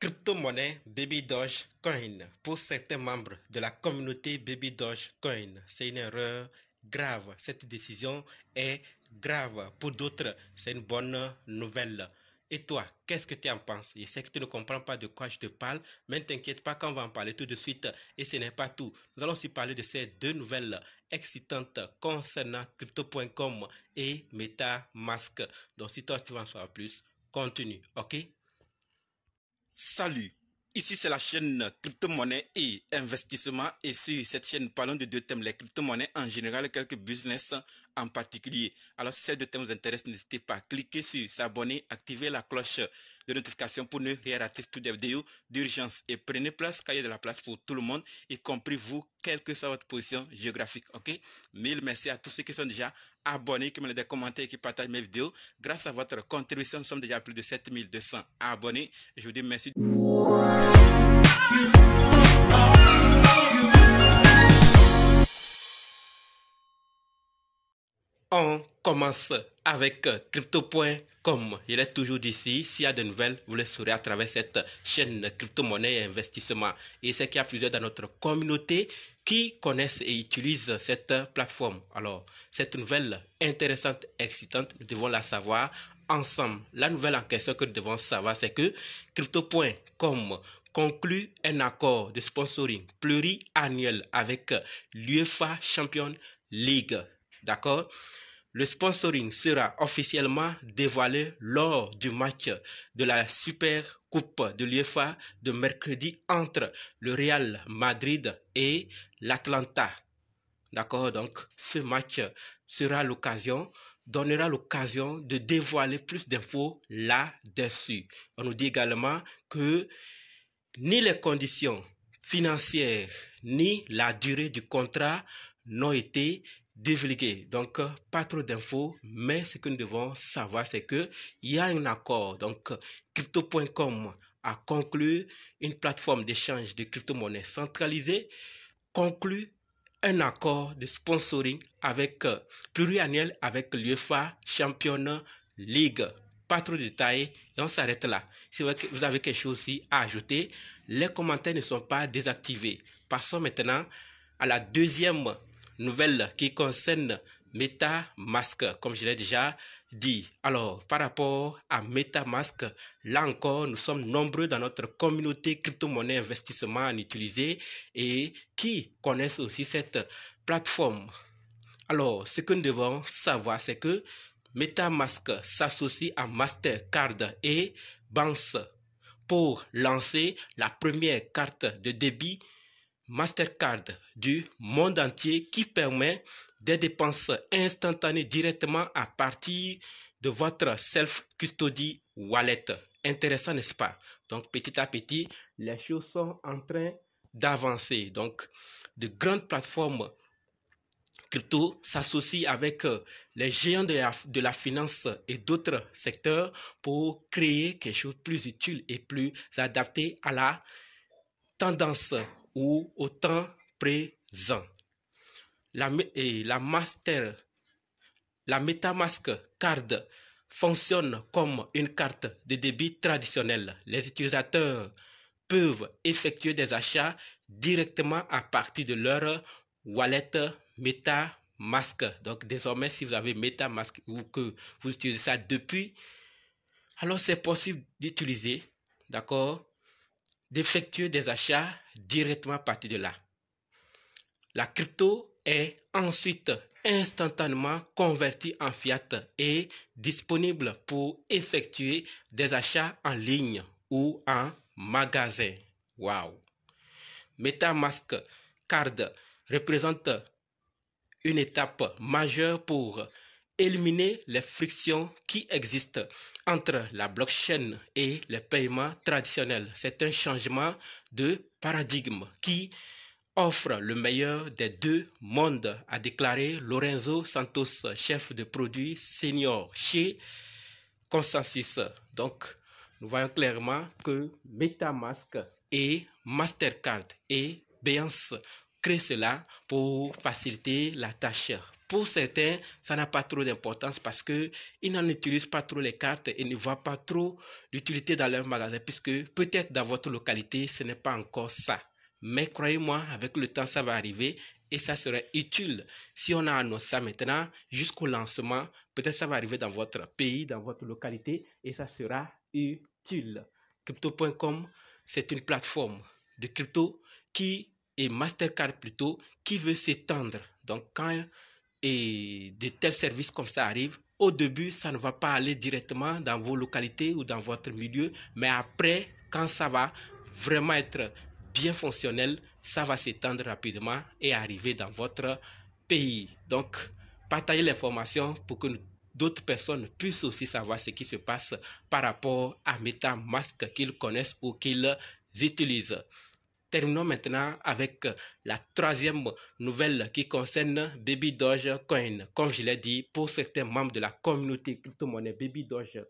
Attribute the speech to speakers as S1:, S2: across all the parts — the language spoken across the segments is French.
S1: Crypto-monnaie Baby Dogecoin. Pour certains membres de la communauté Baby Dogecoin, c'est une erreur grave. Cette décision est grave. Pour d'autres, c'est une bonne nouvelle. Et toi, qu'est-ce que tu en penses? Je sais que tu ne comprends pas de quoi je te parle, mais ne t'inquiète pas qu'on va en parler tout de suite. Et ce n'est pas tout. Nous allons aussi parler de ces deux nouvelles excitantes concernant crypto.com et MetaMask. Donc si toi tu veux en savoir plus, continue, ok?
S2: Salut, ici c'est la chaîne crypto-monnaie et investissement et sur cette chaîne parlons de deux thèmes, les crypto-monnaies en général et quelques business en particulier. Alors si ces deux thèmes vous intéressent, n'hésitez pas à cliquer sur s'abonner, activer la cloche de notification pour ne rien rater toutes les vidéos d'urgence et prenez place car il y a de la place pour tout le monde, y compris vous, quelle que soit votre position géographique, ok? Mille merci à tous ceux qui sont déjà abonnés, qui me des commentaires et qui partagent mes vidéos. Grâce à votre contribution, nous sommes déjà à plus de 7200 abonnés. Je vous dis merci.
S1: On commence avec crypto.com. Il est toujours d'ici. S'il y a de nouvelles, vous les saurez à travers cette chaîne crypto-monnaie et investissement. Et c'est qu'il y a plusieurs dans notre communauté qui connaissent et utilisent cette plateforme. Alors, cette nouvelle intéressante, excitante, nous devons la savoir ensemble. La nouvelle en question que nous devons savoir, c'est que crypto.com conclut un accord de sponsoring pluriannuel avec l'UEFA Champions League. D'accord? Le sponsoring sera officiellement dévoilé lors du match de la Super Coupe de l'UEFA de mercredi entre le Real Madrid et l'Atlanta. D'accord? Donc, ce match donnera l'occasion de dévoiler plus d'infos là-dessus. On nous dit également que ni les conditions financières ni la durée du contrat n'ont été divulguées. Donc, pas trop d'infos, mais ce que nous devons savoir, c'est qu'il y a un accord. Donc, crypto.com a conclu une plateforme d'échange de crypto-monnaies centralisée, conclut un accord de sponsoring pluriannuel avec l'UEFA Champions League. Pas trop de détails et on s'arrête là. Si vous avez quelque chose aussi à ajouter, les commentaires ne sont pas désactivés. Passons maintenant à la deuxième nouvelle qui concerne MetaMask, comme je l'ai déjà dit. Alors, par rapport à MetaMask, là encore, nous sommes nombreux dans notre communauté crypto-monnaie investissement à utiliser et qui connaissent aussi cette plateforme. Alors, ce que nous devons savoir, c'est que MetaMask s'associe à Mastercard et Banks pour lancer la première carte de débit Mastercard du monde entier qui permet des dépenses instantanées directement à partir de votre self-custody wallet. Intéressant, n'est-ce pas? Donc, petit à petit, les choses sont en train d'avancer. Donc, de grandes plateformes crypto s'associe avec les géants de la finance et d'autres secteurs pour créer quelque chose de plus utile et plus adapté à la tendance ou au temps présent. La MetaMask Card fonctionne comme une carte de débit traditionnelle. Les utilisateurs peuvent effectuer des achats directement à partir de leur wallet MetaMask. Donc désormais, si vous avez MetaMask ou que vous utilisez ça depuis, alors c'est possible d'utiliser, d'accord, d'effectuer des achats directement à partir de là. La crypto est ensuite instantanément convertie en fiat et disponible pour effectuer des achats en ligne ou en magasin. Wow! MetaMask Card représente une étape majeure pour éliminer les frictions qui existent entre la blockchain et les paiements traditionnels. C'est un changement de paradigme qui offre le meilleur des deux mondes, a déclaré Lorenzo Santos, chef de produit senior chez Consensus. Donc, nous voyons clairement que MetaMask et Mastercard et Binance crée cela pour faciliter la tâche. Pour certains, ça n'a pas trop d'importance parce qu'ils n'en utilisent pas trop les cartes et ne voient pas trop l'utilité dans leur magasin puisque peut-être dans votre localité, ce n'est pas encore ça. Mais croyez-moi, avec le temps, ça va arriver et ça serait utile. Si on a annoncé ça maintenant jusqu'au lancement, peut-être ça va arriver dans votre pays, dans votre localité et ça sera utile. Crypto.com, c'est une plateforme de crypto qui est Mastercard plutôt, qui veut s'étendre. Donc quand de tels services comme ça arrivent, au début, ça ne va pas aller directement dans vos localités ou dans votre milieu, mais après, quand ça va vraiment être bien fonctionnel, ça va s'étendre rapidement et arriver dans votre pays. Donc, partagez l'information pour que d'autres personnes puissent aussi savoir ce qui se passe par rapport à MetaMask qu'ils connaissent ou qu'ils utilisent. Terminons maintenant avec la troisième nouvelle qui concerne Baby Dogecoin. Comme je l'ai dit, pour certains membres de la communauté crypto-monnaie, Baby Dogecoin,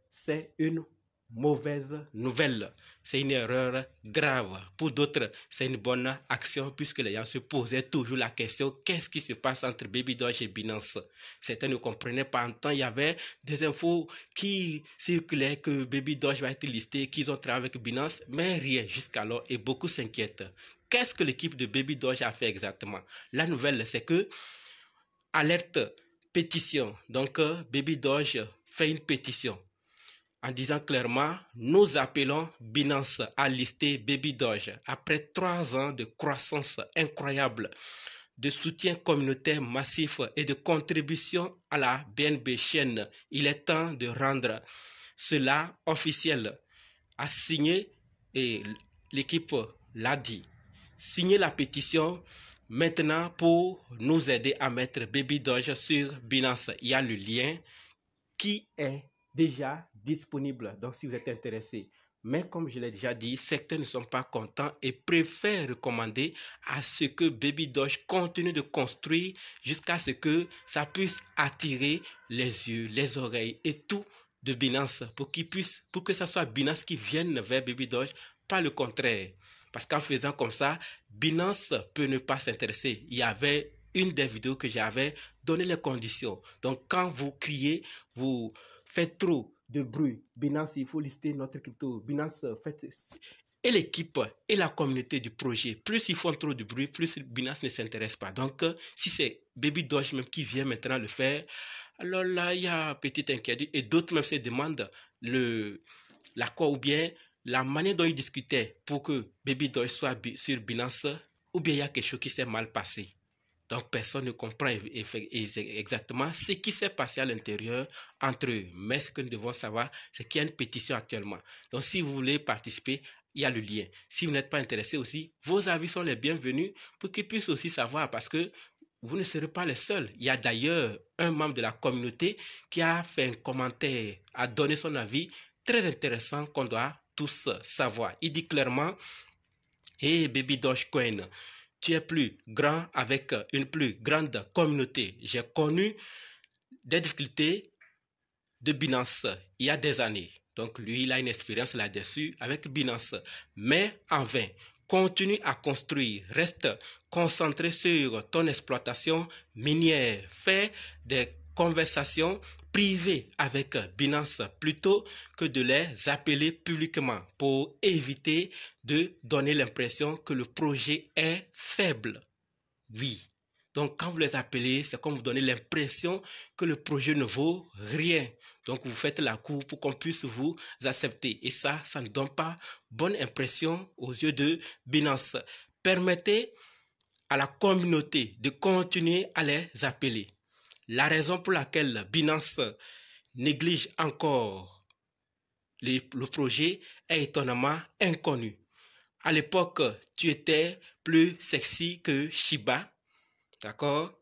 S1: c'est une mauvaise nouvelle. C'est une erreur grave. Pour d'autres, c'est une bonne action puisque les gens se posaient toujours la question qu'est-ce qui se passe entre Baby Doge et Binance. Certains ne comprenaient pas. En temps, il y avait des infos qui circulaient que Baby Doge va être listé, qu'ils ont travaillé avec Binance, mais rien jusqu'alors et beaucoup s'inquiètent. Qu'est-ce que l'équipe de Baby Doge a fait exactement? La nouvelle, c'est que alerte pétition. Donc, Baby Doge fait une pétition en disant clairement, nous appelons Binance à lister Baby Doge. Après 3 ans de croissance incroyable, de soutien communautaire massif et de contribution à la BNB chaîne, il est temps de rendre cela officiel. A signé, et l'équipe l'a dit, signer la pétition maintenant pour nous aider à mettre Baby Doge sur Binance. Il y a le lien qui est déjà disponible, donc si vous êtes intéressé. Mais comme je l'ai déjà dit, certains ne sont pas contents et préfèrent recommander à ce que Baby Doge continue de construire jusqu'à ce que ça puisse attirer les yeux, les oreilles et tout de Binance pour que ça soit Binance qui vienne vers Baby Doge, pas le contraire. Parce qu'en faisant comme ça, Binance peut ne pas s'intéresser. Il y avait une des vidéos que j'avais donné les conditions. Donc quand vous criez, vous faites trop de bruit, Binance, il faut lister notre crypto, Binance, faites... Et l'équipe et la communauté du projet, plus ils font trop de bruit, plus Binance ne s'intéresse pas. Donc, si c'est Baby Doge même qui vient maintenant le faire, alors là, il y a petite inquiétude. Et d'autres même se demandent l'accord ou bien la manière dont ils discutaient pour que Baby Doge soit sur Binance, ou bien il y a quelque chose qui s'est mal passé. Donc, personne ne comprend exactement ce qui s'est passé à l'intérieur entre eux. Mais ce que nous devons savoir, c'est qu'il y a une pétition actuellement. Donc, si vous voulez participer, il y a le lien. Si vous n'êtes pas intéressé aussi, vos avis sont les bienvenus pour qu'ils puissent aussi savoir parce que vous ne serez pas les seuls. Il y a d'ailleurs un membre de la communauté qui a fait un commentaire, a donné son avis très intéressant qu'on doit tous savoir. Il dit clairement, « Hey Baby Dogecoin, tu es plus grand avec une plus grande communauté. J'ai connu des difficultés de Binance il y a des années. Donc lui, il a une expérience là-dessus avec Binance. Mais en vain, continue à construire. Reste concentré sur ton exploitation minière. Fais des conversations privées avec Binance plutôt que de les appeler publiquement pour éviter de donner l'impression que le projet est faible. Oui. Donc, quand vous les appelez, c'est comme vous donnez l'impression que le projet ne vaut rien. Donc, vous faites la cour pour qu'on puisse vous accepter. Et ça ne donne pas bonne impression aux yeux de Binance. Permettez à la communauté de continuer à les appeler. La raison pour laquelle Binance néglige encore le projet est étonnamment inconnue. À l'époque, tu étais plus sexy que Shiba. D'accord?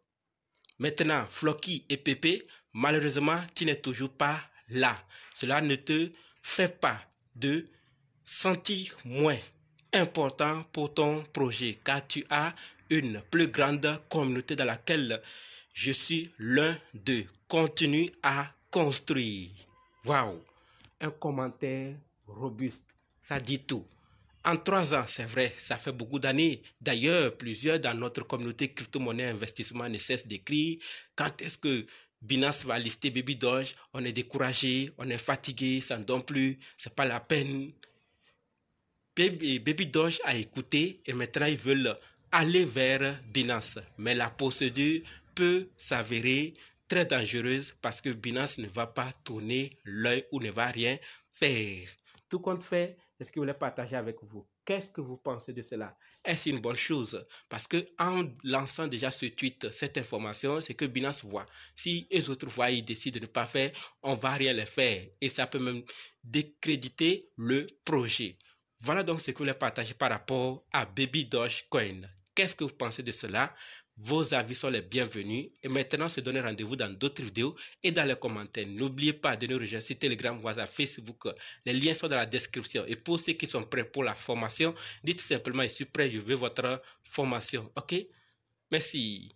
S1: Maintenant, Floki et Pépé, malheureusement, tu n'es toujours pas là. Cela ne te fait pas de sentir moins important pour ton projet car tu as une plus grande communauté dans laquelle je suis l'un d'eux. Continue à construire. Waouh! Un commentaire robuste, ça dit tout. En 3 ans, c'est vrai, ça fait beaucoup d'années. D'ailleurs, plusieurs dans notre communauté crypto-monnaie investissement ne cessent d'écrire quand est-ce que Binance va lister Baby Doge. On est découragé, on est fatigué, ça ne donne plus, c'est pas la peine. Baby Doge a écouté et maintenant ils veulent aller vers Binance. Mais la procédure peut s'avérer très dangereuse parce que Binance ne va pas tourner l'œil ou ne va rien faire. Tout compte fait, est-ce que vous voulez partager avec vous? Qu'est-ce que vous pensez de cela? Est-ce une bonne chose? Parce que en lançant déjà ce tweet, cette information, c'est que Binance voit. Si les autres voient, ils décident de ne pas faire, on ne va rien les faire. Et ça peut même décréditer le projet. Voilà donc ce que je voulais partager par rapport à Baby Dogecoin. Qu'est-ce que vous pensez de cela? Vos avis sont les bienvenus. Et maintenant, on se donne rendez-vous dans d'autres vidéos et dans les commentaires. N'oubliez pas de nous rejoindre sur Telegram, WhatsApp, Facebook. Les liens sont dans la description. Et pour ceux qui sont prêts pour la formation, dites simplement, je suis prêt, je veux votre formation. OK? Merci.